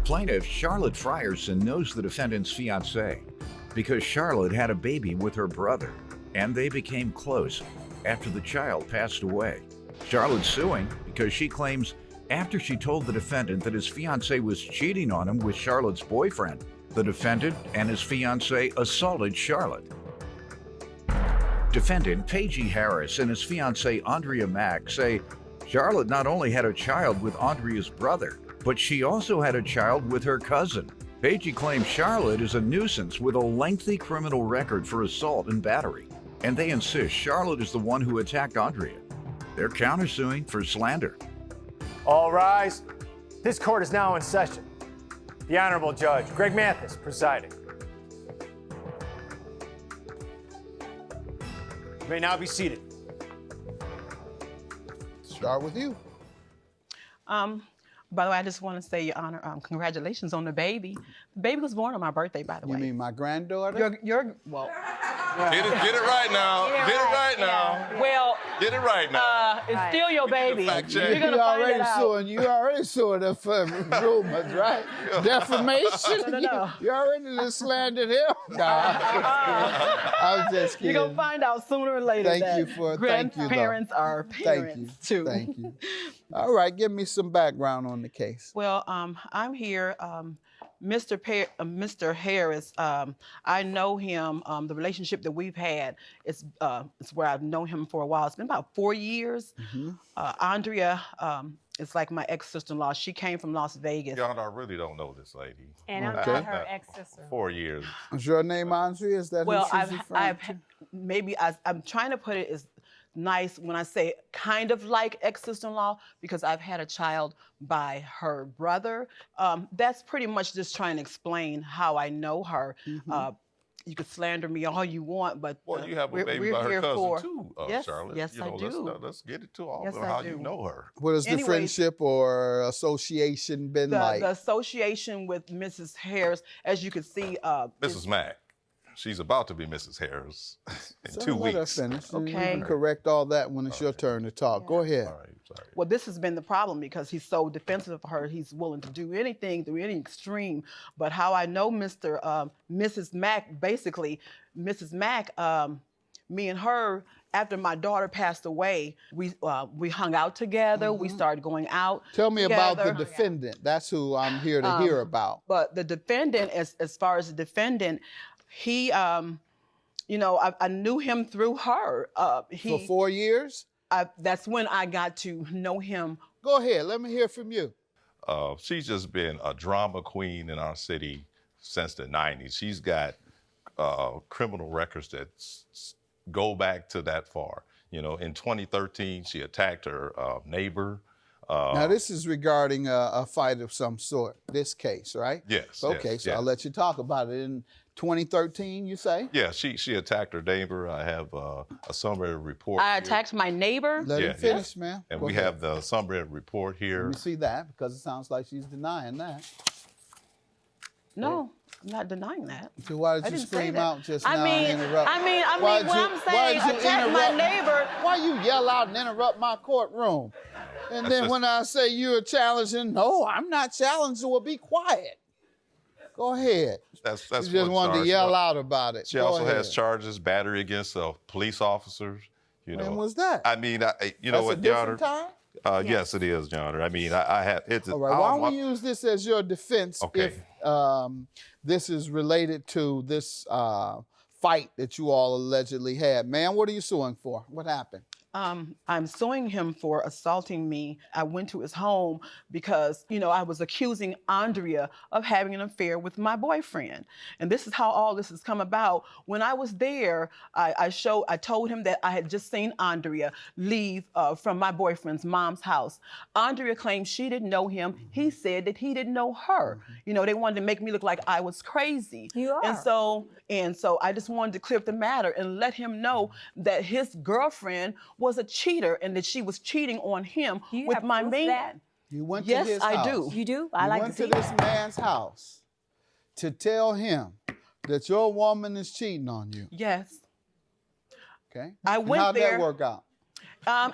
Plaintiff Charlotte Frierson knows the defendant's fiancé because Charlotte had a baby with her brother, and they became close after the child passed away. Charlotte's suing because she claims after she told the defendant that his fiancé was cheating on him with Charlotte's boyfriend, the defendant and his fiancé assaulted Charlotte. Defendant Paige Harris and his fiancée Andrea Mack say Charlotte not only had a child with Andrea's brother, but she also had a child with her cousin. Paige claims Charlotte is a nuisance with a lengthy criminal record for assault and battery, and they insist Charlotte is the one who attacked Andrea. They're countersuing for slander. All rise. This court is now in session. The Honorable Judge Greg Mathis presiding. You may now be seated. Start with you. By the way, I just want to say, Your Honor, congratulations on the baby. The baby was born on my birthday, by the way. You mean my granddaughter? Well. Get it right now. Get it right now. Well. Get it right now. It's still your baby. Fact check. You're gonna find it out. You already suing her for rumors, right? Defamation. No. You already slandered him. Nah, I was just kidding. You're gonna find out sooner or later grandparents are parents too. Thank you. All right, give me some background on the case. Well, I'm here. Mr. Harris, I know him. The relationship that we've had is where I've known him for a while. It's been about 4 years. Mm-hmm. Andrea is like my ex-sister-in-law. She came from Las Vegas. Y'all, I really don't know this lady. And I'm not her ex-sister. 4 years. Is your name Andrea? Is that well, who she's referring to? I'm trying to put it as nice when I say kind of like ex-sister-in-law because I've had a child by her brother. That's pretty much just trying to explain how I know her. Mm-hmm. You could slander me all you want, but Well, you have a baby by her cousin too, yes, Charlotte. Yes, I do. Let's get it to all Yes, of how you know her. What has the friendship or association been like? The association with Mrs. Harris, as you can see. Mrs. Mack. She's about to be Mrs. Harris in 2 Let her weeks. finish. Okay. You can correct all that when it's your turn to talk. Yeah. Go ahead. All right, sorry. Well, this has been the problem because he's so defensive of her. He's willing to do anything through any extreme. But how I know Mrs. Mack, basically, Mrs. Mack, me and her, after my daughter passed away, we hung out together. Mm-hmm. We started going out. Tell me together. about the defendant. That's who I'm here to hear about. But the defendant, as far as the defendant, he, I knew him through her. For 4 years? That's when I got to know him. Go ahead. Let me hear from you. She's just been a drama queen in our city since the 90s. She's got criminal records that go back to that far. You know, in 2013, she attacked her neighbor. Now, this is regarding a fight of some sort, this case, right? Yes. Okay, so I'll let you talk about it. In 2013, you say? Yeah, she attacked her neighbor. I have a summary report. I attacked my neighbor. Let him finish, man. And Go we ahead. have the summary report here. Let me see that, because it sounds like she's denying that. No, I'm not denying that. So why did I you didn't say scream that. out just now and interrupt? What I'm saying, attack my neighbor. Why you yell out and interrupt my courtroom? And then when I say you're challenging, no, I'm not challenging, well, be quiet. Go ahead. That's you just wanted to yell out about it. She Go also ahead. has charges, battery against police officers. You know. When was that? I mean, you know That's what, a Your Honor? different time? Yes, it is, Your Honor. I mean, I have. All right. Why don't we use this as your defense if this is related to this fight that you all allegedly had? Man, what are you suing for? What happened? I'm suing him for assaulting me. I went to his home because, I was accusing Andrea of having an affair with my boyfriend. And this is how all this has come about. When I was there, I told him that I had just seen Andrea leave from my boyfriend's mom's house. Andrea claimed she didn't know him. He said that he didn't know her. They wanted to make me look like I was crazy. You are. And so I just wanted to clear up the matter and let him know that his girlfriend was a cheater and that she was cheating on him with my man. You went to Yes, his house. I do. You do? You I like went to see to this man's house to tell him that your woman is cheating on you. Yes. Okay. I went How'd there. that work out?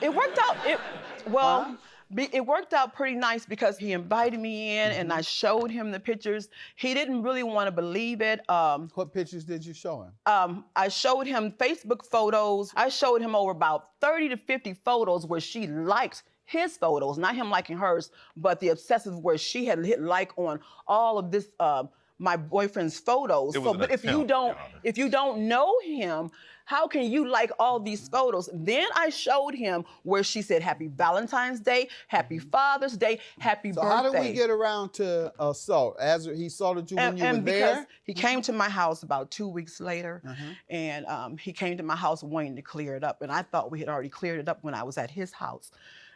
It worked out. It worked out pretty nice because he invited me in and I showed him the pictures. He didn't really want to believe it. What pictures did you show him? I showed him Facebook photos. I showed him over about 30 to 50 photos where she liked his photos, not him liking hers, but the obsessive where she had hit like on all of this, my boyfriend's photos. It was But if you don't know him, how can you like all these photos? Then I showed him where she said Happy Valentine's Day, Happy Father's Day, Happy So birthday. how did we get around to assault? As he assaulted you when you were and there? because he came to my house about 2 weeks later, and he came to my house wanting to clear it up. And I thought we had already cleared it up when I was at his house.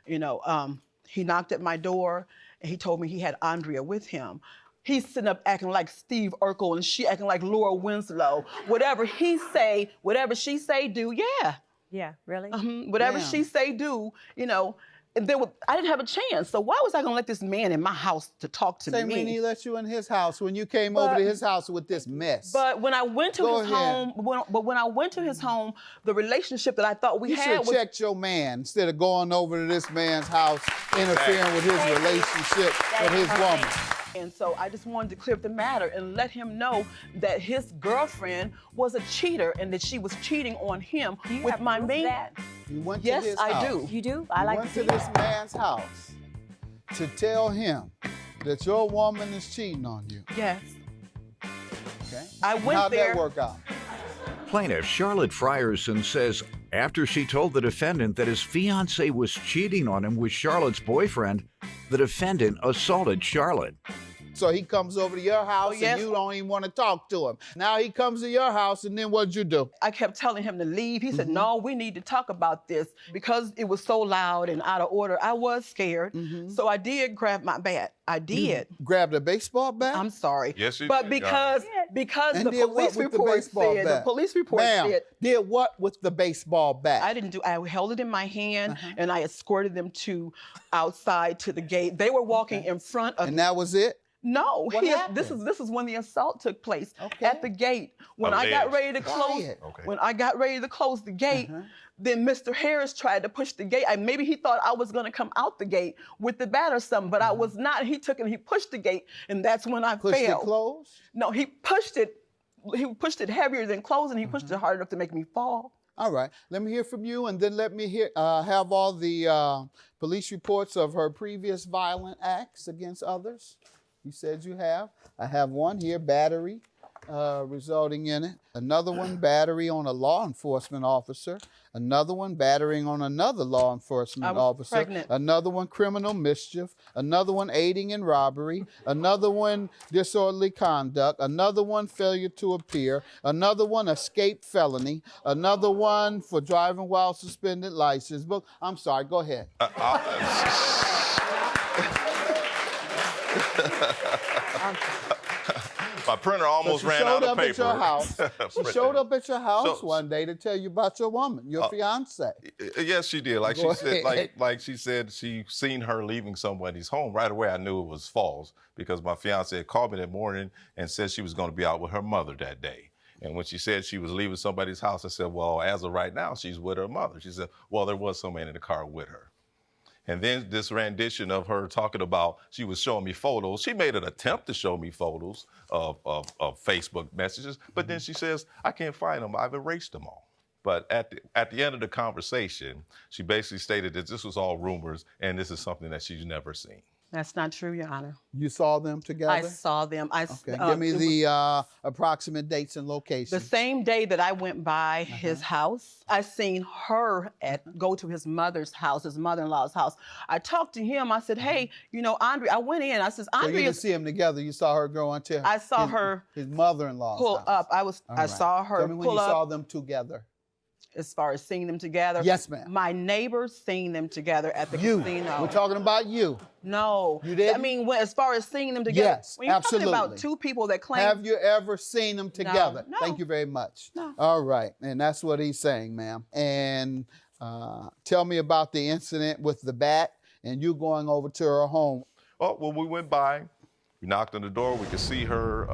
You know, he knocked at my door and he told me he had Andrea with him. He's sitting up acting like Steve Urkel and she acting like Laura Winslow. Whatever he say, whatever she say, do, yeah. Yeah, really? Whatever Damn. she say, do, you know. And I didn't have a chance. So why was I gonna let this man in my house to talk to Same me? when he let you in his house, when you came over to his house with this mess. But when I went to his home, when I went to his home, the relationship that I thought we you had should have was checked your man instead of going over to this man's house, interfering with his relationship with his woman. And so I just wanted to clear up the matter and let him know that his girlfriend was a cheater and that she was cheating on him Do you with have my proof of main. that? You went to Yes, his I house. do. You do? You I like went to to see this man's house to tell him that your woman is cheating on you. Yes. Okay? I went How'd there. that work out? Plaintiff Charlotte Frierson says after she told the defendant that his fiancé was cheating on him with Charlotte's boyfriend, the defendant assaulted Charlotte. So he comes over to your house yes. and you don't even want to talk to him. Now he comes to your house and then what'd you do? I kept telling him to leave. He said, no, we need to talk about this. Because it was so loud and out of order, I was scared. So I did grab my bat. I did. Grabbed a baseball bat? I'm sorry. Yes, you but did, because And the did what police with the report baseball said, bat? the police report Ma'am, said, did what with the baseball bat? I didn't do, I held it in my hand and I escorted them to outside to the gate. They were walking in front of And that was it? No, What happened? this is when the assault took place Okay. at the gate. When I got ready to close, Quiet. Okay. when I got ready to close the gate, then Mr. Harris tried to push the gate. Maybe he thought I was going to come out the gate with the bat or something, but I was not. He took it and he pushed the gate, and that's when I Pushed fell. it closed? No, he pushed it. He pushed it heavier than closing. He pushed it hard enough to make me fall. All right. Let me hear from you, and then let me have all the police reports of her previous violent acts against others. You said you have. I have one here, battery, resulting in it. Another one, battery on a law enforcement officer. Another one, battering on another law enforcement officer. Pregnant. Another one, criminal mischief. Another one, aiding in robbery. Another one, disorderly conduct. Another one, failure to appear. Another one, escape felony. Another one for driving while suspended license. But I'm sorry, go ahead. My printer almost She ran showed out of up paper. at your house. She showed up at your house So- one day to tell you about your woman, your fiance. Yes, she did. Like Go she said, ahead. like she said, she seen her leaving somebody's home. Right away, I knew it was false because my fiance had called me that morning and said she was going to be out with her mother that day. And when she said she was leaving somebody's house, I said, well, as of right now, she's with her mother. She said, well, there was someone in the car with her. And then this rendition of her talking about she was showing me photos. She made an attempt to show me photos of Facebook messages, but then she says, I can't find them. I've erased them all. But at the end of the conversation, she basically stated that this was all rumors and this is something that she's never seen. That's not true, Your Honor. You saw them together? I saw them. Okay, give me the approximate dates and locations. The same day that I went by his house, I seen her go to his mother's house, his mother-in-law's house. I talked to him. I said, hey, you know, Andre, I went in. I said, So you Andre, didn't see them together. You saw her go into I saw her his mother-in-law's pull house. up. All I right. saw her Tell me when pull you up. saw them together. As far as seeing them together. Yes, ma'am. My neighbors seen them together at the You. casino. We're talking about you. No. You didn't? I mean, as far as seeing them together. Yes, when you're absolutely. talking about two people that claim. Have you ever seen them together? No. Thank you very much. No. All right, and that's what he's saying, ma'am. And tell me about the incident with the bat and you going over to her home. Well, when we went by, we knocked on the door. We could see her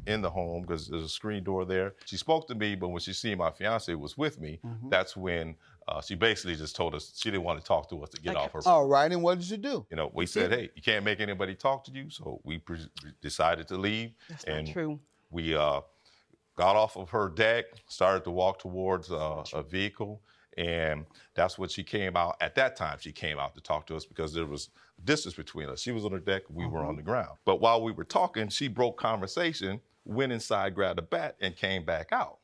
in the home because there's a screen door there. She spoke to me, but when she seen my fiance was with me, that's when She basically just told us she didn't want to talk to us to get off her. All right, and what did you do? You know, we said, hey, you can't make anybody talk to you, so we decided to leave. That's and not true. We got off of her deck, started to walk towards a vehicle, and that's when she came out. At that time, she came out to talk to us because there was distance between us. She was on her deck, we were on the ground. But while we were talking, she broke conversation, went inside, grabbed a bat, and came back out.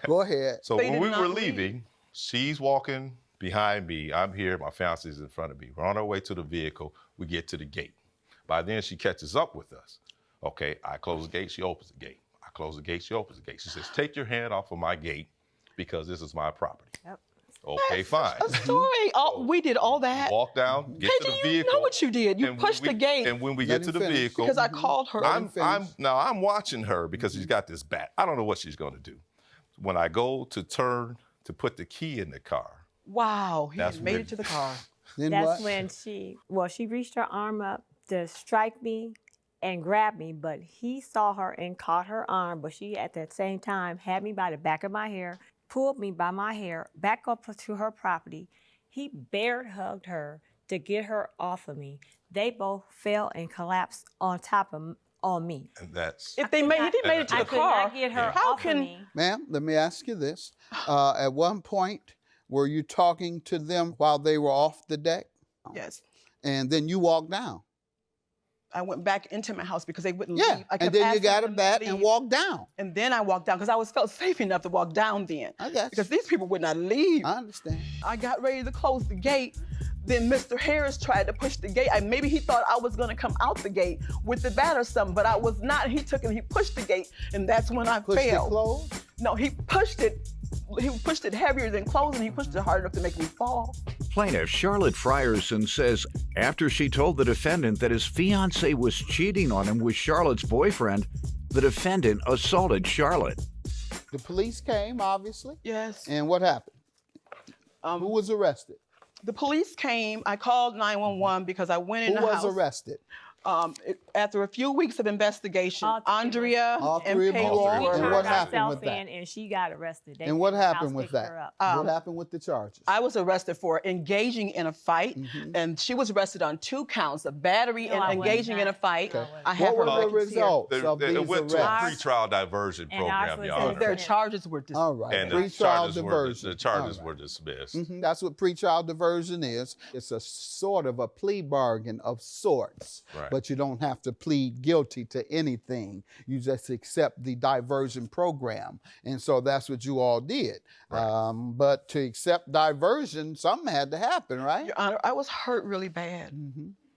Go ahead. So They when did we were not leave. leaving, she's walking behind me. I'm here, my fiance's in front of me. We're on our way to the vehicle. We get to the gate. By then, she catches up with us. Okay, I close the gate, she opens the gate. I close the gate, she opens the gate. She says, take your hand off of my gate because this is my property. Yep. Okay, fine. A story. We did all that. Walk down, get to the You vehicle. know what you did. You and when pushed the gate. And when we Let get to him the finish. vehicle, Because I called her. I'm watching her because she's got this bat. I don't know what she's going to do. When I go to turn to put the key in the car, Wow, he That's had made when- it to the car. Then That's what? when she reached her arm up to strike me and grab me, but he saw her and caught her arm, but she at that same time had me by the back of my hair, pulled me by my hair back up to her property. He bear hugged her to get her off of me. They both fell and collapsed on me. and that's If they made, he made it to I the could car. not get her How off can of me. Ma'am, let me ask you this. At one point, were you talking to them while they were off the deck? Yes, And then you walked down? I went back into my house because they wouldn't Yeah, leave. I and kept then you asking got a them to bat and leave. walked down. And then I walked down because I felt safe enough to walk down then. I got you. Because these people would not leave. I understand. I got ready to close the gate. Then Mr. Harris tried to push the gate. Maybe he thought I was gonna come out the gate with the bat or something, but I was not. He took it, he pushed the gate, and that's when I Pushed it fell. closed? No, he pushed it. He pushed it heavier than closing. He pushed it hard enough to make me fall. Plaintiff Charlotte Frierson says after she told the defendant that his fiancé was cheating on him with Charlotte's boyfriend, the defendant assaulted Charlotte. The police came, obviously. Yes. And what happened? Who was arrested? The police came. I called 911 because I went in Who the was house. arrested? After a few weeks of investigation, All three of us. Andrea All and three of you Pedro all? We And turned what happened ourselves with that? in and she got arrested. They And what came to the happened house, with picked that? her up. What happened with the charges? I was arrested for engaging in a fight, and she was arrested on 2 counts of battery No, and I was engaging in a not. fight. Okay. I have What her were the records here. results of these it went to a arrests? pretrial diversion And ours program, was Your in Honor. Their charges were dismissed. All right. And the Pretrial charges, diversion. the charges All were right. dismissed. That's what pretrial diversion is. It's a sort of a plea bargain of sorts, Right. but you don't have to plead guilty to anything. You just accept the diversion program. And so that's what you all did. Right. But to accept diversion, something had to happen, right? Your Honor, I was hurt really bad.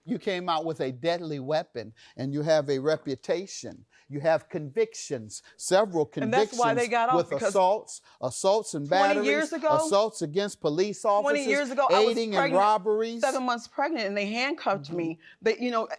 You came out with a deadly weapon and you have a reputation. You have convictions, several And convictions that's why they got off, with because assaults and 20 batteries, years ago- assaults against police officers, 20 years ago, I was aiding and pregnant, robberies. 7 months pregnant, and they handcuffed me. They,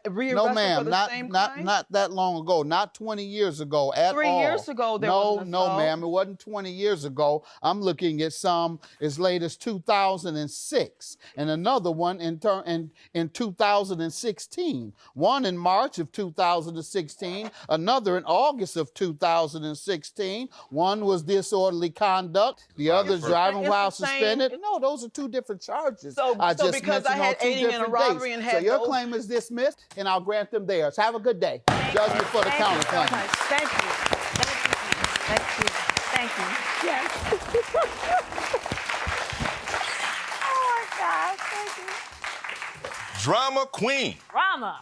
rearrested No, for ma'am, the same not crime. that long ago, not 20 years ago at 3 all. years ago, there no, was an no, assault. ma'am, it wasn't 20 years ago. I'm looking at some as late as 2006, and another one in 2016. One in March of 2016, another in August of 2016. One was disorderly conduct. The other for- driving It's while the same- suspended. No, those are 2 different charges. So because mentioned I had on 2 aiding and different robbery days. and So had your those- claim is dismissed, and I'll grant them theirs. Have a good day. Judgment for the Thank you so counterclaim. much. Thank you. Thank you. Thank you. Yes. Oh my God. Thank you. Drama Queen Drama.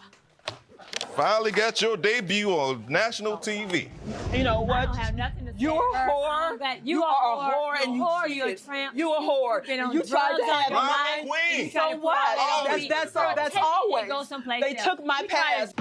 finally got your debut on national TV. You know I what? don't have nothing to say. You're a to her. whore. You are a whore and you whore. cheated. You're a tramp. You a whore. You've been on You tried drugs to have all your Drama life. Queen. You tried to So put what? all that on Always me. been a problem. That's Take me and always. go someplace They else. took my You tried to past.